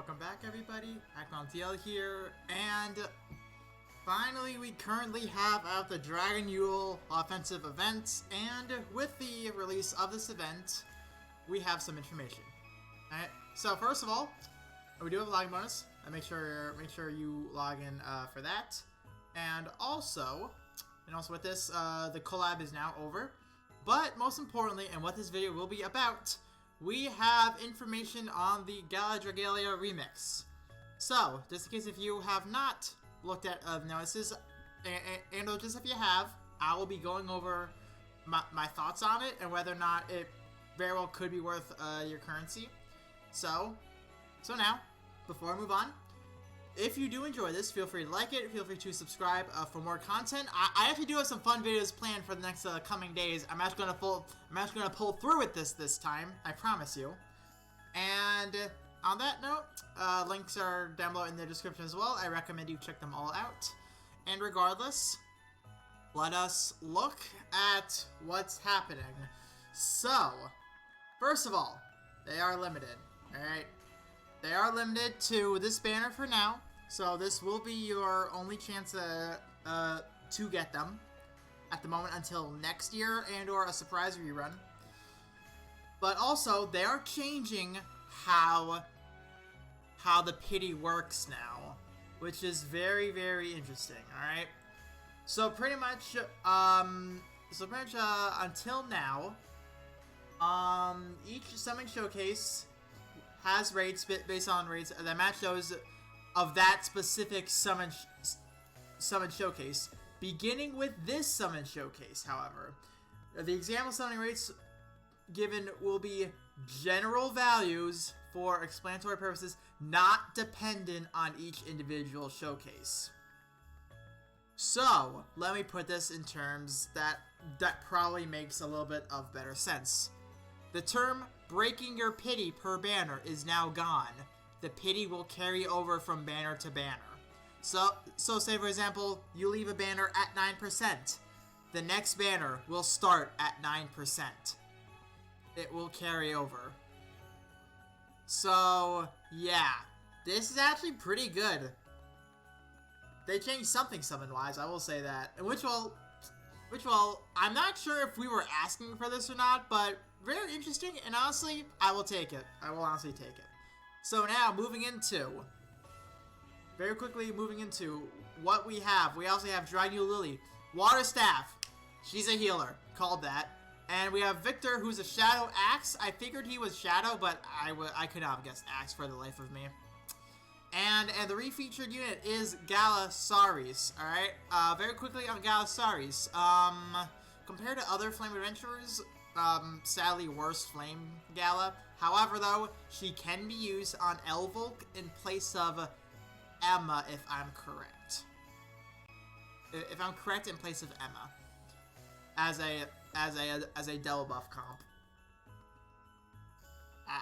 welcome back everybody, Untitled here, and finally we currently have out the Dragonyule offensive event, and with the release of this event, we have some information. Alright, so first of all, we do have a login bonus, make sure you log in for that, and also with this, the collab is now over, but most importantly, and what this video will be about, we have information on the Gala Dragalia remix. So, just in case if you have not looked at notices, and just if you have, I will be going over my thoughts on it and whether or not it very well could be worth your currency. So now, before I move on, if you do enjoy this, feel free to like it, feel free to subscribe for more content. I actually do have some fun videos planned for the next coming days. I'm actually gonna pull through with this time, I promise you. And on that note, links are down below in the description as well. I recommend you check them all out. And regardless, let us look at what's happening. So, first of all, they are limited, alright? They are limited to this banner for now, so this will be your only chance to get them at the moment until next year and/or a surprise rerun. But also, they are changing how the pity works now, which is very, very interesting. All right, so pretty much, until now, each summon showcase has rates based on rates that match those of that specific summon showcase. Beginning with this summon showcase, however, the example summoning rates given will be general values for explanatory purposes, not dependent on each individual showcase. So, let me put this in terms that probably makes a little bit of better sense. The term breaking your pity per banner is now gone. The pity will carry over from banner to banner. So say for example, you leave a banner at 9%. The next banner will start at 9%. It will carry over. So, yeah. This is actually pretty good. They changed something summon-wise, I will say that. And which will, I'm not sure if we were asking for this or not, but very interesting, and honestly, I will take it. I will honestly take it. So now, very quickly moving into what we have. We also have Dragonyule Lily, Water Staff. She's a healer, called that. And we have Victor, who's a Shadow Axe. I figured he was Shadow, but I could not have guessed Axe for the life of me. And the refeatured unit is Gala Saris. Alright, very quickly on Gala Saris. Compared to other Flame Adventurers, sadly worse Flame Gala. However, though, she can be used on Elvolk in place of Emma, if I'm correct. If I'm correct, in place of Emma, as a double buff comp.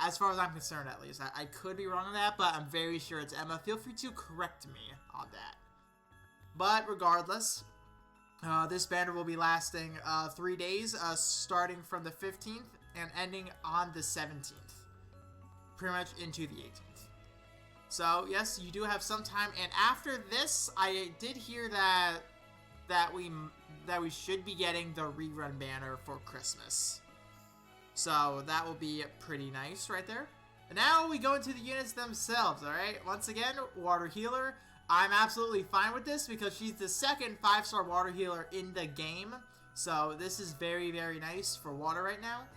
As far as I'm concerned, at least. I could be wrong on that, but I'm very sure it's Emma. Feel free to correct me on that. But regardless, this banner will be lasting 3 days, starting from the 15th and ending on the 17th. Pretty much into the 18th. So, yes, you do have some time, and after this, I did hear that we should be getting the rerun banner for Christmas. So, that will be pretty nice right there. And now we go into the units themselves, alright? Once again, Water Healer. I'm absolutely fine with this because she's the second 5-star water healer in the game. So this is very, very nice for water right now.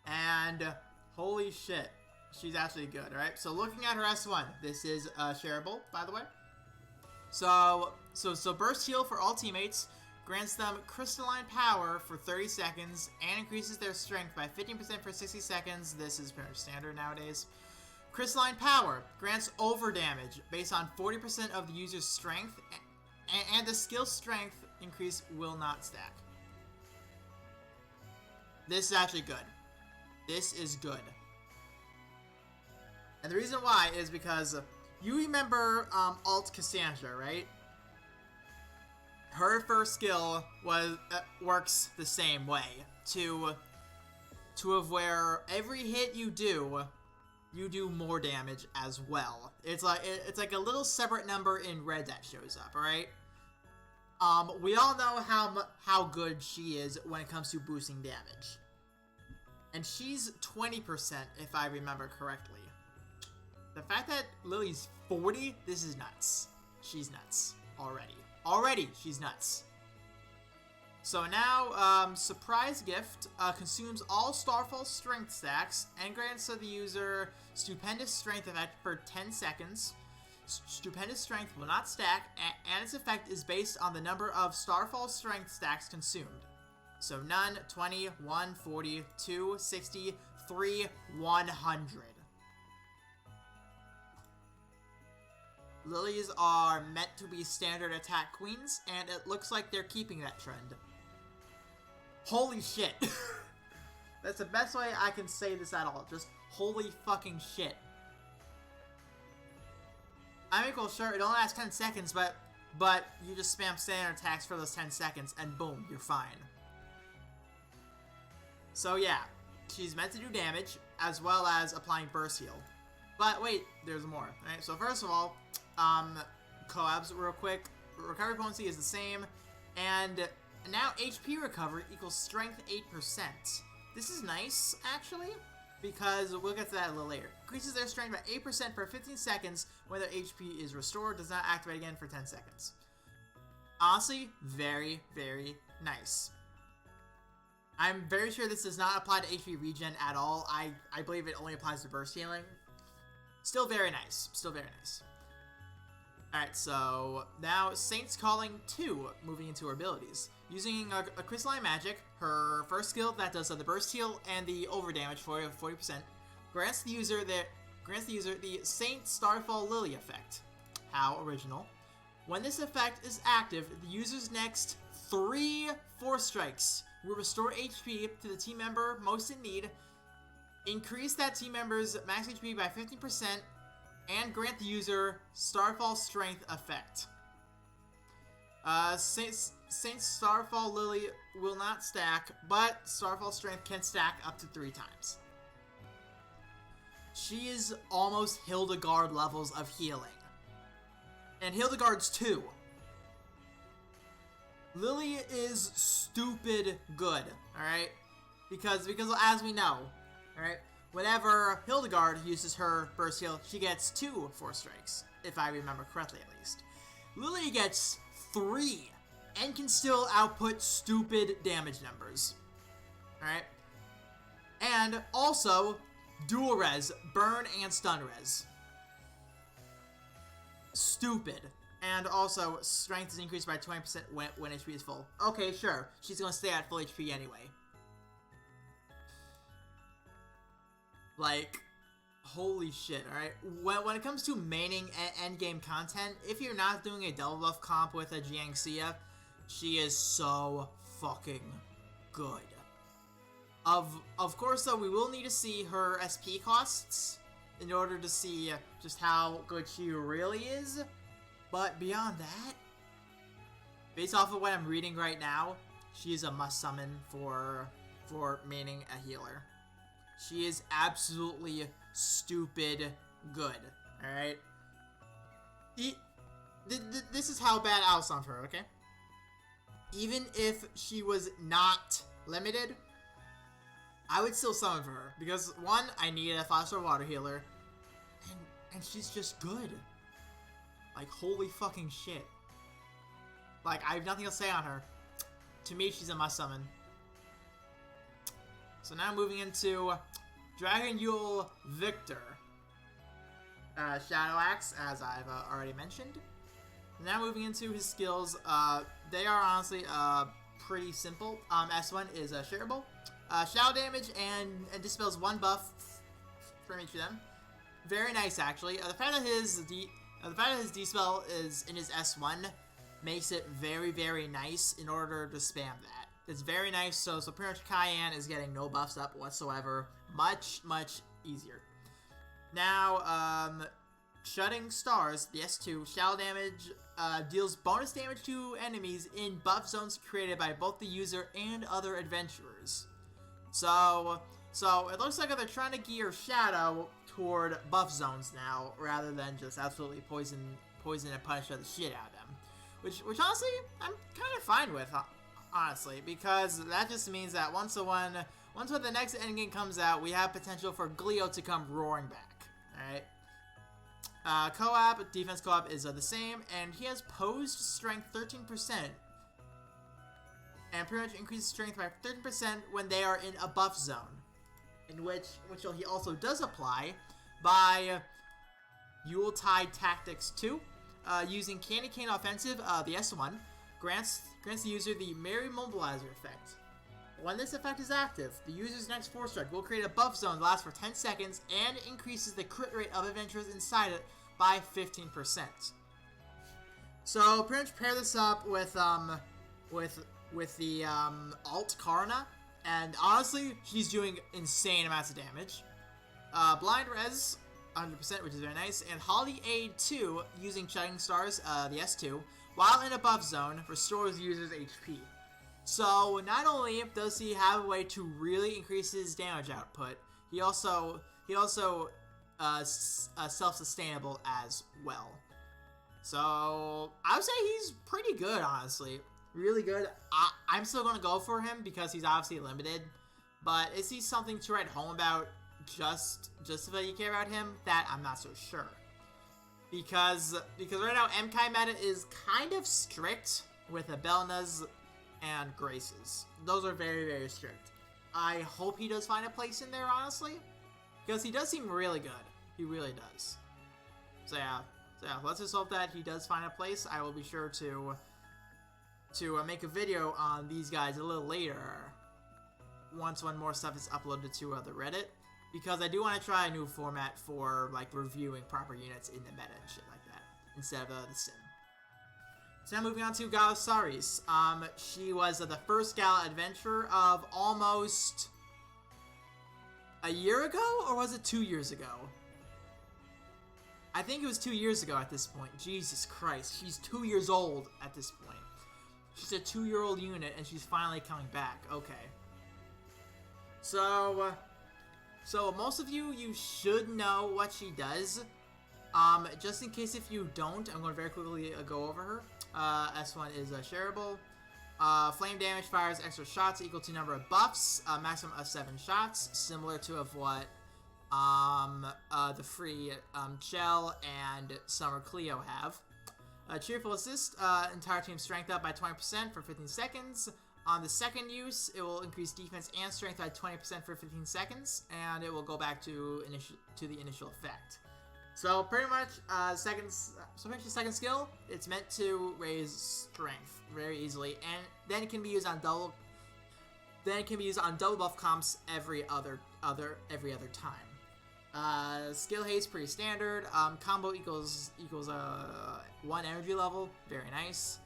And holy shit, she's actually good, alright? So looking at her S1, this is shareable, by the way. So Burst Heal for all teammates grants them Crystalline Power for 30 seconds and increases their strength by 15% for 60 seconds. This is pretty much standard nowadays. Crystalline Power grants over damage based on 40% of the user's strength, and the skill strength increase will not stack. This is actually good. This is good. And the reason why is because you remember Alt Cassandra, right? Her first skill works the same way, to where every hit you do you do more damage as well. It's like a little separate number in red that shows up, alright? We all know how good she is when it comes to boosting damage. And she's 20% if I remember correctly. The fact that Lily's 40, this is nuts. She's nuts already. Already, she's nuts. So now, Surprise Gift consumes all Starfall Strength stacks and grants to the user Stupendous Strength effect for 10 seconds. Stupendous Strength will not stack, and its effect is based on the number of Starfall Strength stacks consumed. So none, 20, 1, 40, 2, 60, 3, 100. Lilies are meant to be standard attack queens, and it looks like they're keeping that trend. Holy shit. That's the best way I can say this at all. Just holy fucking shit. I mean, well, sure, it only lasts 10 seconds, but you just spam standard attacks for those 10 seconds, and boom, you're fine. So yeah, she's meant to do damage, as well as applying burst heal. But wait, there's more. Alright, so first of all, collabs real quick. Recovery potency is the same, and now HP recovery equals strength 8%. This is nice, actually, because we'll get to that a little later. Increases their strength by 8% for 15 seconds when their HP is restored. Does not activate again for 10 seconds. Honestly, very, very nice. I'm very sure this does not apply to HP regen at all. I believe it only applies to burst healing. Still very nice. Still very nice. Alright, so now Saint's Calling 2, moving into her abilities. Using a crystalline magic, her first skill that does the burst heal and the overdamage for 40%, grants the user the Saint Starfall Lily effect. How original. When this effect is active, the user's next 3 Force Strikes will restore HP to the team member most in need, increase that team member's max HP by 15%, and grant the user Starfall Strength effect. Saint Starfall Lily will not stack, but Starfall Strength can stack up to 3 times. She is almost Hildegard levels of healing. And Hildegard's 2. Lily is stupid good, alright? Because as we know, alright, whenever Hildegard uses her burst heal, she gets 2 Force Strikes, if I remember correctly at least. Lily gets 3, and can still output stupid damage numbers. Alright? And also, dual res, burn and stun res. Stupid. And also, strength is increased by 20% when HP is full. Okay, sure. She's gonna stay at full HP anyway. Like, holy shit, alright? When it comes to maining endgame content, if you're not doing a double buff comp with a Jiangxia, she is so fucking good. Of course, though, we will need to see her SP costs in order to see just how good she really is. But beyond that, based off of what I'm reading right now, she is a must summon for maining a healer. She is absolutely stupid good, alright? This is how bad I'll summon her, okay? Even if she was not limited, I would still summon for her. Because, one, I need a 5-star water healer, and she's just good. Like, holy fucking shit. Like, I have nothing to say on her. To me, she's a must summon. So now moving into Dragonyule Victor. Shadow Axe, as I've already mentioned. Now moving into his skills, they are honestly pretty simple. S1 is shareable. Shadow damage and dispels 1 buff from each of them. Very nice, actually. The fact that his dispel is in his S1 makes it very, very nice in order to spam that. It's very nice, so pretty much Cayenne is getting no buffs up whatsoever. Much, much easier. Now, Shutting Stars, the S2, shadow damage deals bonus damage to enemies in buff zones created by both the user and other adventurers. So, So it looks like they're trying to gear Shadow toward buff zones now, rather than just absolutely poison and punish the shit out of them. Which honestly, I'm kind of fine with, honestly, because that just means that once when the next endgame comes out, we have potential for Gleo to come roaring back. Alright? Defense co-op is the same, and he has posed strength 13%. And pretty much increases strength by 13% when they are in a buff zone. In which he also does apply by Yuletide Tactics 2. Using Candy Cane Offensive, the S1, grants the user the Merry Mobilizer effect. When this effect is active, the user's next force strike will create a buff zone that lasts for 10 seconds and increases the crit rate of adventurers inside it by 15%. So pretty much pair this up with the Alt Karna, and honestly, she's doing insane amounts of damage. Blind Res, 100%, which is very nice, and Holiday Aid 2, using Shining Stars, the S2, while in a buff zone, restores users' HP. So, not only does he have a way to really increase his damage output, he also self-sustainable as well. So, I would say he's pretty good, honestly. Really good. I'm still going to go for him because he's obviously limited, but is he something to write home about just so that you care about him? That I'm not so sure. Because right now MKai meta is kind of strict with Abelnas and Graces. Those are very, very strict. I hope he does find a place in there, honestly, because he does seem really good. He really does. So yeah, let's just hope that he does find a place. I will be sure to make a video on these guys a little later, when more stuff is uploaded to the Reddit, because I do want to try a new format for like reviewing proper units in the meta and shit like that, instead of the sim. So now moving on to Gala Saris. She was the first Gala adventurer of almost a year ago, or was it 2 years ago? I think it was 2 years ago at this point. Jesus Christ, she's 2 years old at this point. She's a 2-year-old unit, and she's finally coming back. Okay. So most of you should know what she does. Just in case if you don't, I'm going to very quickly go over her. S1 is shareable. Flame damage fires extra shots equal to number of buffs, maximum of 7 shots, similar to of what the free Chell and Summer Cleo have. Cheerful Assist, entire team strength up by 20% for 15 seconds. On the second use, it will increase defense and strength by 20% for 15 seconds, and it will go back to the initial effect. So pretty much, second skill, it's meant to raise strength very easily, and then it can be used on double buff comps every other time. Skill haste pretty standard. Combo equals 1 energy level, very nice.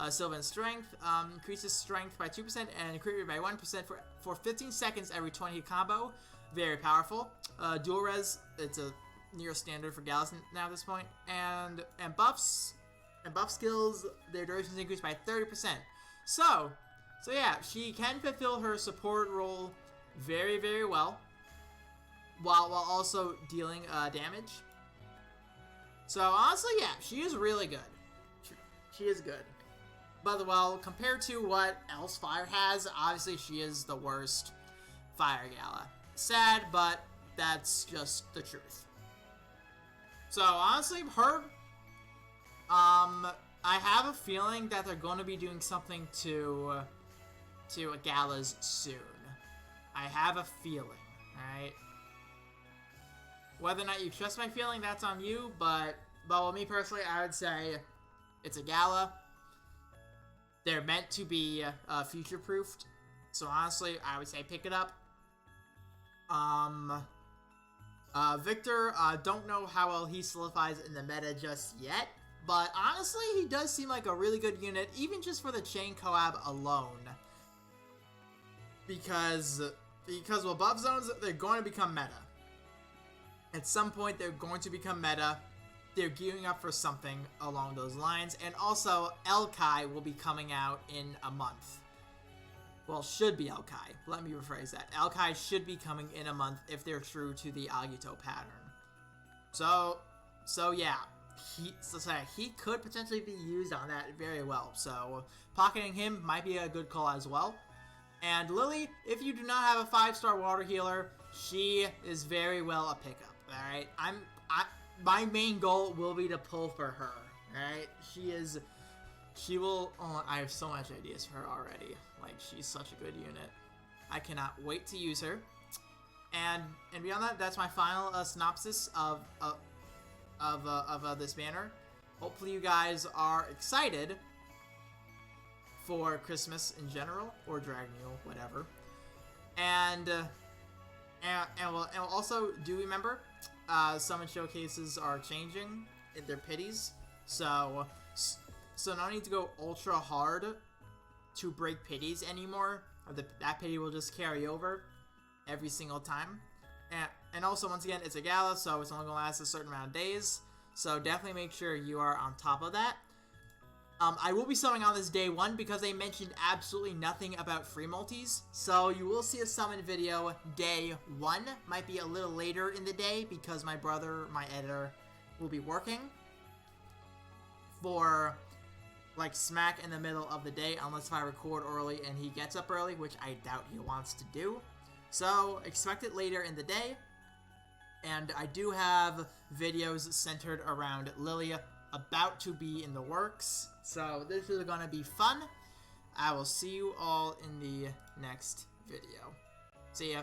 Sylvan Strength increases strength by 2% and crit rate by 1% for 15 seconds every 20 hit combo. Very powerful. Dual Res, it's a near standard for Galas now at this point. And buff skills, their durations increase by 30%. So yeah, she can fulfill her support role very, very well, while also dealing damage. So honestly, yeah, she is really good. She is good. But well, compared to what else Fire has, obviously she is the worst Fire Gala. Sad, but that's just the truth. So honestly, her, I have a feeling that they're going to be doing something to Galas soon. I have a feeling, alright? Whether or not you trust my feeling, that's on you, but with me personally, I would say it's a Gala. They're meant to be future-proofed, so honestly, I would say pick it up. Victor, don't know how well he solidifies in the meta just yet, but honestly, he does seem like a really good unit, even just for the chain collab alone. Because with buff zones, they're going to become meta. At some point, they're going to become meta. They're gearing up for something along those lines. And also, Elkai will be coming out in a month. Well, should be Elkai. Let me rephrase that. Elkai should be coming in a month if they're true to the Agito pattern. So yeah. He could potentially be used on that very well. So pocketing him might be a good call as well. And Lily, if you do not have a 5-star water healer, she is very well a pickup. Alright? My main goal will be to pull for her. Alright? She will... Oh, I have so much ideas for her already. Like, she's such a good unit. I cannot wait to use her. And beyond that, that's my final synopsis of this banner. Hopefully you guys are excited for Christmas in general, or Dragonyule, whatever. And we'll also do remember, summon showcases are changing in their pities. So no need to go ultra hard to break pities anymore. That pity will just carry over every single time. And also, once again, it's a gala, so it's only going to last a certain amount of days. So definitely make sure you are on top of that. I will be summoning on this day 1 because they mentioned absolutely nothing about free multis. So you will see a summon video day 1. Might be a little later in the day because my brother, my editor, will be working for like smack in the middle of the day, unless if I record early and he gets up early, which I doubt he wants to do. So expect it later in the day. And I do have videos centered around Lilia about to be in the works. So this is going to be fun. I will see you all in the next video. See ya.